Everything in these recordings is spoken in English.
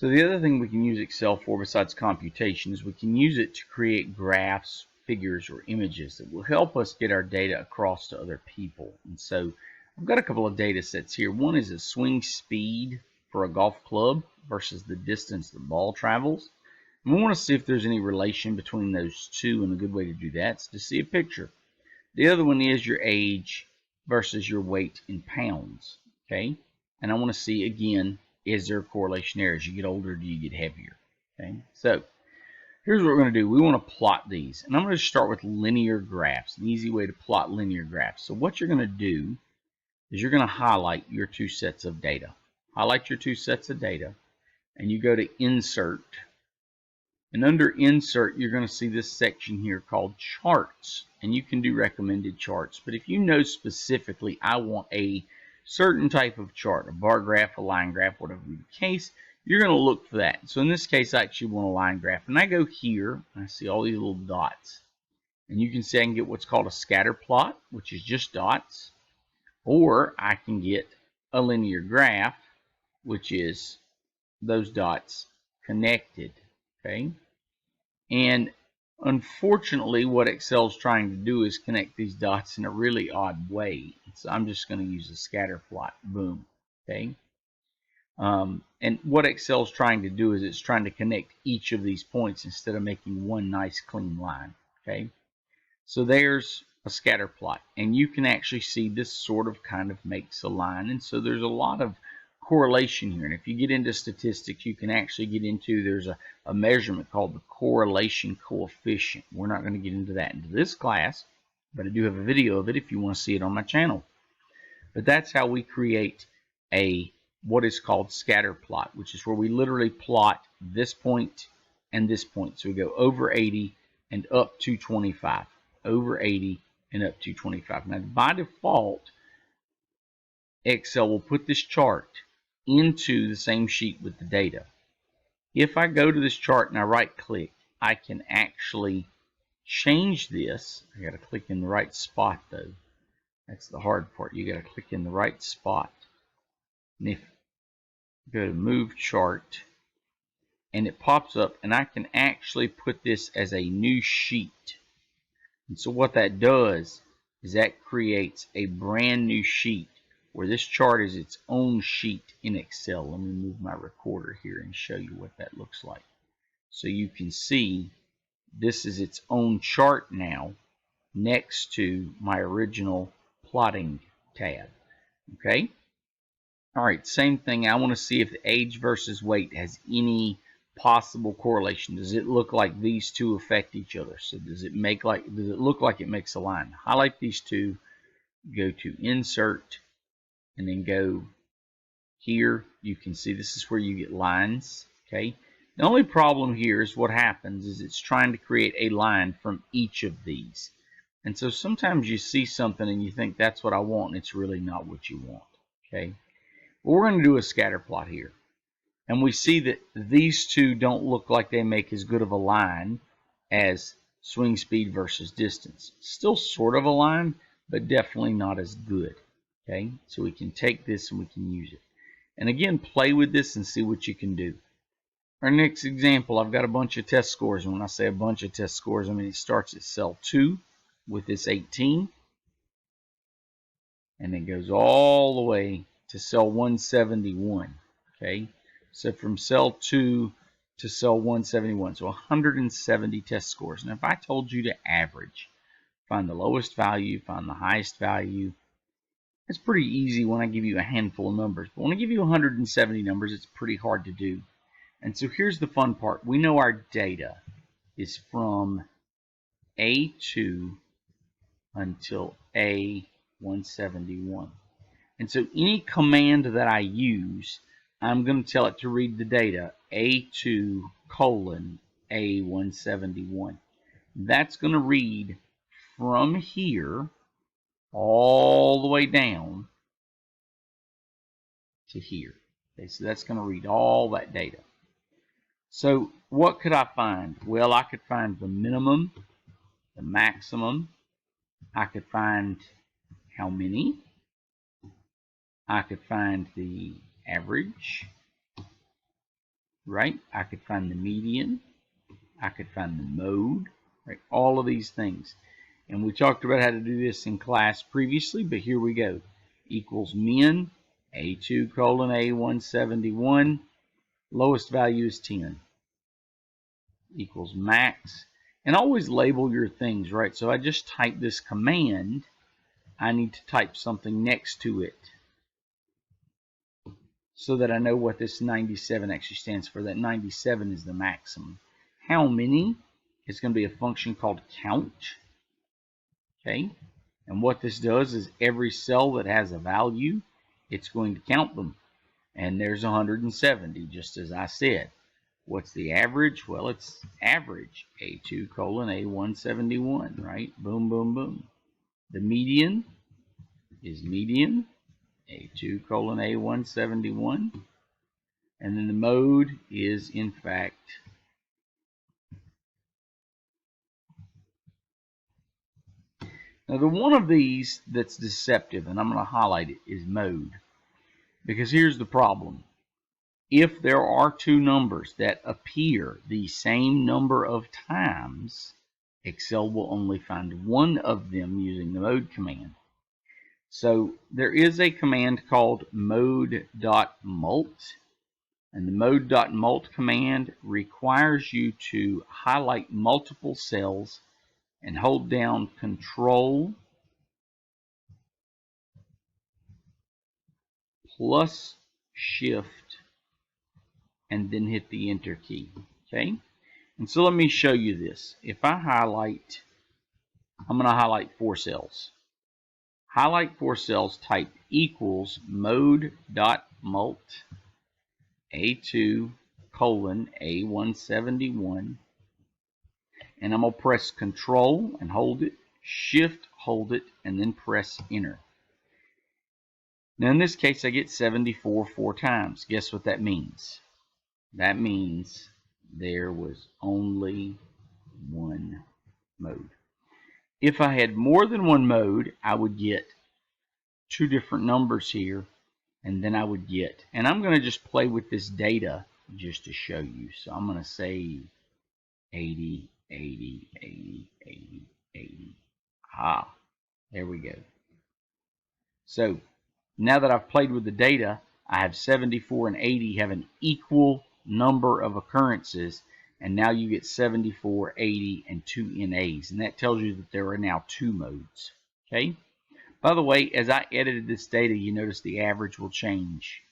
So the other thing we can use Excel for besides computation is we can use it to create graphs, figures, or images that will help us get our data across to other people. And so I've got a couple of data sets here. One is a swing speed for a golf club versus the distance the ball travels. And we want to see if there's any relation between those two, and a good way to do that is to see a picture. The other one is your age versus your weight in pounds. Okay, and I want to see again, is there a correlation there? As you get older, do you get heavier? Okay, so here's what we're going to do. We want to plot these, and I'm going to start with linear graphs, an easy way to plot linear graphs. So what you're going to do is you're going to highlight your two sets of data. Highlight your two sets of data, and you go to Insert. And under Insert, you're going to see this section here called Charts. And you can do recommended charts. But if you know specifically, I want a certain type of chart, a bar graph, a line graph, whatever be the case, you're going to look for that. So in this case, I actually want a line graph. And I go here, and I see all these little dots. And you can see I can get what's called a scatter plot, which is just dots. Or I can get a linear graph, which is those dots connected. Okay, and unfortunately what Excel is trying to do is connect these dots in a really odd way. So I'm just going to use a scatter plot. Boom. Okay, and what Excel is trying to do is it's trying to connect each of these points instead of making one nice clean line. Okay, so there's a scatter plot, and you can actually see this sort of kind of makes a line. And so there's a lot of correlation here, and if you get into statistics, you can actually get into, there's a measurement called the correlation coefficient. We're not going to get into that into this class, but I do have a video of it if you want to see it on my channel. But that's how we create a what is called scatter plot, which is where we literally plot this point and this point. So we go over 80 and up to 25, over 80 and up to 25. Now by default, Excel will put this chart into the same sheet with the data. If I go to this chart and I right click, I can actually change this. I got to click in the right spot though. That's the hard part. You got to click in the right spot. And if you go to move chart, and it pops up, and I can actually put this as a new sheet. And so what that does is that creates a brand new sheet where this chart is its own sheet in Excel. Let me move my recorder here and show you what that looks like. So you can see this is its own chart now next to my original plotting tab. Okay? All right, same thing. I want to see if the age versus weight has any possible correlation. Does it look like these two affect each other? So does it look like it makes a line? Highlight these two, go to Insert, and then go here. You can see this is where you get lines. Okay. The only problem here is what happens is it's trying to create a line from each of these. And so sometimes you see something and you think that's what I want, and it's really not what you want. Okay. But we're going to do a scatter plot here. And we see that these two don't look like they make as good of a line as swing speed versus distance. Still sort of a line, but definitely not as good. Okay, so we can take this and we can use it. And again, play with this and see what you can do. Our next example, I've got a bunch of test scores. And when I say a bunch of test scores, I mean it starts at cell 2 with this 18. And it goes all the way to cell 171. Okay, so from cell 2 to cell 171. So 170 test scores. And if I told you to average, find the lowest value, find the highest value, it's pretty easy when I give you a handful of numbers. But when I give you 170 numbers, it's pretty hard to do. And so here's the fun part. We know our data is from A2 until A171. And so any command that I use, I'm going to tell it to read the data A2 colon A171. That's going to read from here all the way down to here. Okay, so that's going to read all that data. So what could I find? Well, I could find the minimum, the maximum. I could find how many. I could find the average, right? I could find the median. I could find the mode, right? All of these things. And we talked about how to do this in class previously, but here we go. Equals min, A2 colon A171, lowest value is 10. Equals max. And always label your things, right? So I just type this command. I need to type something next to it so that I know what this 97 actually stands for. That 97 is the maximum. How many is going to be a function called count. Okay, and what this does is every cell that has a value, it's going to count them. And there's 170, just as I said. What's the average? Well, it's average, A2 colon A171, right? Boom, boom, boom. The median is median, A2 colon A171. And then the mode is, in fact, now the one of these that's deceptive, and I'm going to highlight it, is mode. Because here's the problem. If there are two numbers that appear the same number of times, Excel will only find one of them using the mode command. So there is a command called mode.mult, and the mode.mult command requires you to highlight multiple cells and hold down Control plus Shift and then hit the Enter key. Okay? And so let me show you this. If I highlight, I'm going to highlight 4 cells. Highlight 4 cells, type equals mode.mult A2 colon A171. And I'm going to press Control and hold it, Shift, hold it, and then press Enter. Now in this case, I get 74 4 times. Guess what that means? That means there was only one mode. If I had more than one mode, I would get 2 different numbers here, and then I would get, and I'm going to just play with this data just to show you. So I'm going to say 80, 80, 80, 80, 80. Ah, there we go. So now that I've played with the data, I have 74 and 80 have an equal number of occurrences, and now you get 74, 80, and 2 NAs, and that tells you that there are now 2 modes. Okay. By the way, as I edited this data, you notice the average will change,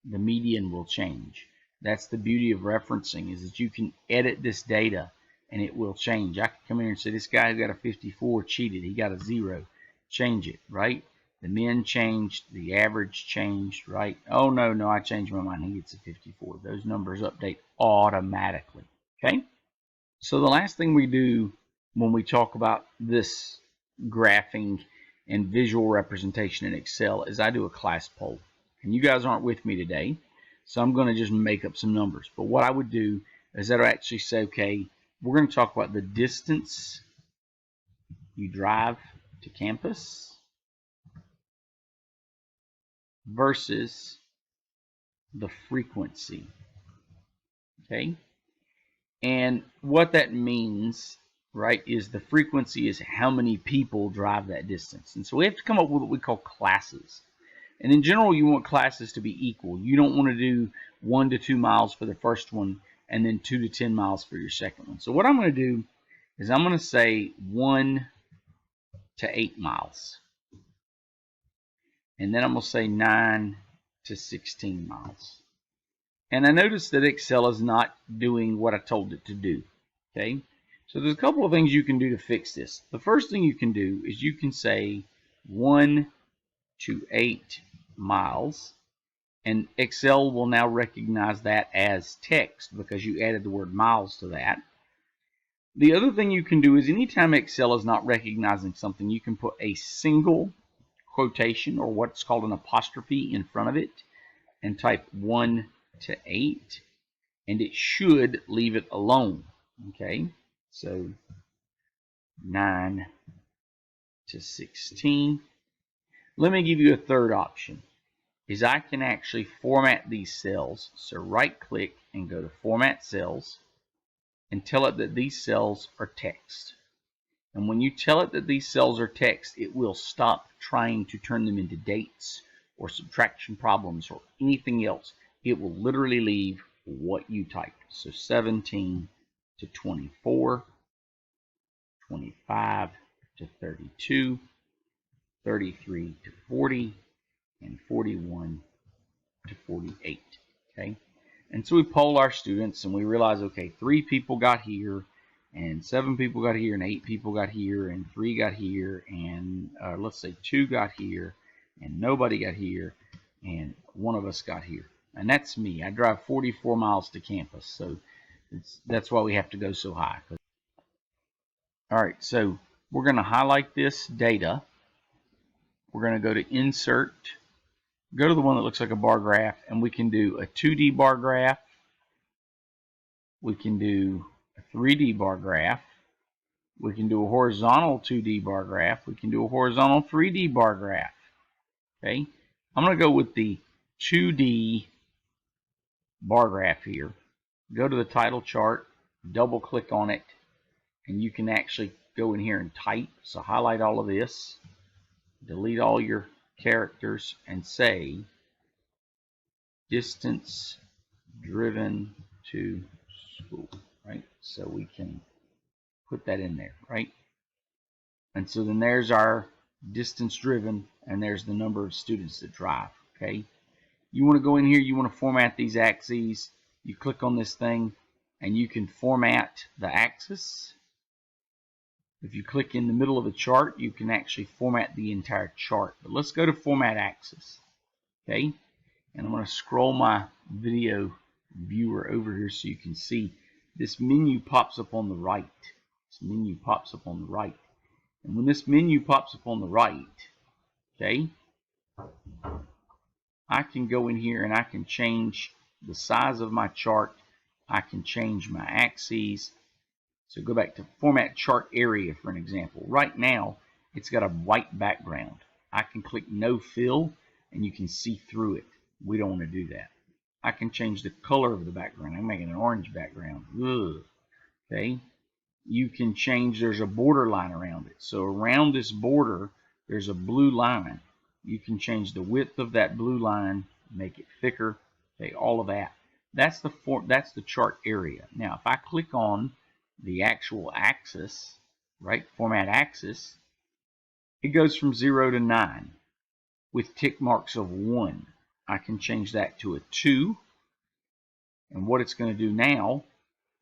the median will change. That's the beauty of referencing, is that you can edit this data and it will change. I can come here and say this guy who got a 54 cheated, he got a 0. Change it, right? The min changed, the average changed, right? Oh, no, I changed my mind. He gets a 54. Those numbers update automatically, okay? So the last thing we do when we talk about this graphing and visual representation in Excel is I do a class poll. And you guys aren't with me today, so I'm going to just make up some numbers. But what I would do is I'd actually say, okay, we're going to talk about the distance you drive to campus versus the frequency. Okay? And what that means, right, is the frequency is how many people drive that distance. And so we have to come up with what we call classes. And in general, you want classes to be equal. You don't want to do 1 to 2 miles for the first one and then 2 to 10 miles for your second one. So what I'm going to do is I'm going to say 1 to 8 miles. And then I'm going to say 9 to 16 miles. And I noticed that Excel is not doing what I told it to do. Okay, so there's a couple of things you can do to fix this. The first thing you can do is you can say 1 to 8 miles, and Excel will now recognize that as text because you added the word miles to that. The other thing you can do is anytime Excel is not recognizing something, you can put a single quotation or what's called an apostrophe in front of it and type 1 to 8, and it should leave it alone. Okay, so 9 to 16. Let me give you a third option. is I can actually format these cells. So right click and go to Format Cells and tell it that these cells are text. And when you tell it that these cells are text, it will stop trying to turn them into dates or subtraction problems or anything else. It will literally leave what you typed. So 17 to 24, 25 to 32, 33 to 40, and 41 to 48. Okay, and so we poll our students and we realize, okay, 3 people got here, and 7 people got here, and 8 people got here, and 3 got here, and let's say 2 got here, and nobody got here, and 1 of us got here. And that's me. I drive 44 miles to campus, so that's why we have to go so high. All right, so we're going to highlight this data. We're going to go to Insert, go to the one that looks like a bar graph, and we can do a 2D bar graph. We can do a 3D bar graph. We can do a horizontal 2D bar graph. We can do a horizontal 3D bar graph. Okay, I'm going to go with the 2D bar graph here. Go to the title chart, double click on it, and you can actually go in here and type. So highlight all of this, delete all your characters, and say distance driven to school, right? So we can put that in there, right? And so then there's our distance driven, and there's the number of students that drive, okay? You want to go in here, you want to format these axes. You click on this thing, and you can format the axis. If you click in the middle of the chart, you can actually format the entire chart. But let's go to Format Axis, okay? And I'm going to scroll my video viewer over here so you can see this menu pops up on the right. This menu pops up on the right. And when this menu pops up on the right, okay, I can go in here and I can change the size of my chart. I can change my axes. So go back to Format Chart Area for an example. Right now, it's got a white background. I can click No Fill, and you can see through it. We don't want to do that. I can change the color of the background. I'm making an orange background. Ugh. Okay. You can change, there's a border line around it. So around this border, there's a blue line. You can change the width of that blue line, make it thicker, okay, all of that. That's the chart area. Now, if I click on the actual axis, right, Format Axis, it goes from 0 to 9 with tick marks of 1. I can change that to a 2. And what it's going to do now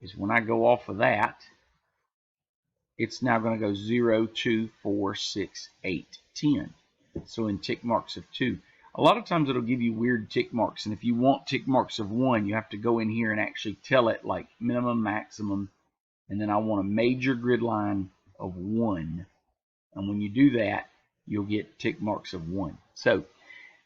is when I go off of that, it's now going to go 0, 2, 4, 6, 8, 10. So in tick marks of 2. A lot of times it'll give you weird tick marks. And if you want tick marks of 1, you have to go in here and actually tell it like minimum, maximum. And then I want a major grid line of 1. And when you do that, you'll get tick marks of 1. So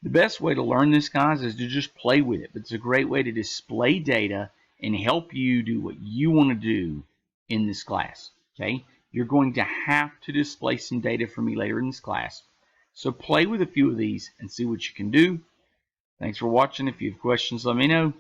the best way to learn this, guys, is to just play with it. But it's a great way to display data and help you do what you want to do in this class. Okay? You're going to have to display some data for me later in this class. So play with a few of these and see what you can do. Thanks for watching. If you have questions, let me know.